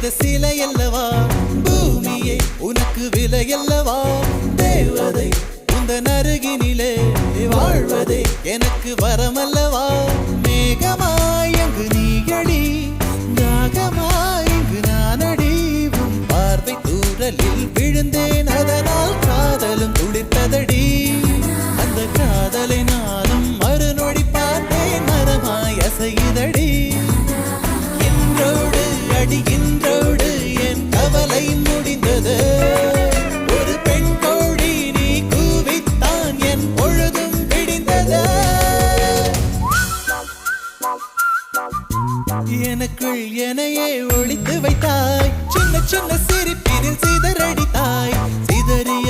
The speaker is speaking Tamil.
செய்த சிலை அல்லவா பூமியே உனக்கு விலை அல்லவா தேவதை உந்தன் அருகினிலே வாழ்வதே எனக்கு வரமல்லவா மேகமாய் அங்கு நீயடி தாகமாய் இங்கு நானடி உன் பார்வை தூரலில் விழுந்தேன் அதனால் காதலும் துளிர்த்ததடி அந்த காதலை நானும் மறுநொடி பார்த்தேன் மரமாய் அசையுதடி இன்றோடு அடி இன்றோடு என் கவலை முடிந்தது ஒரு பெண் கோழி நீ கூவித்தான் என் பொழுதும் விடிந்தது எனக்குள் எனையே ஒழித்து வைத்தாய் சின்ன சின்ன சிரிப்பினில் சிதறடித்தாய் சிதறிய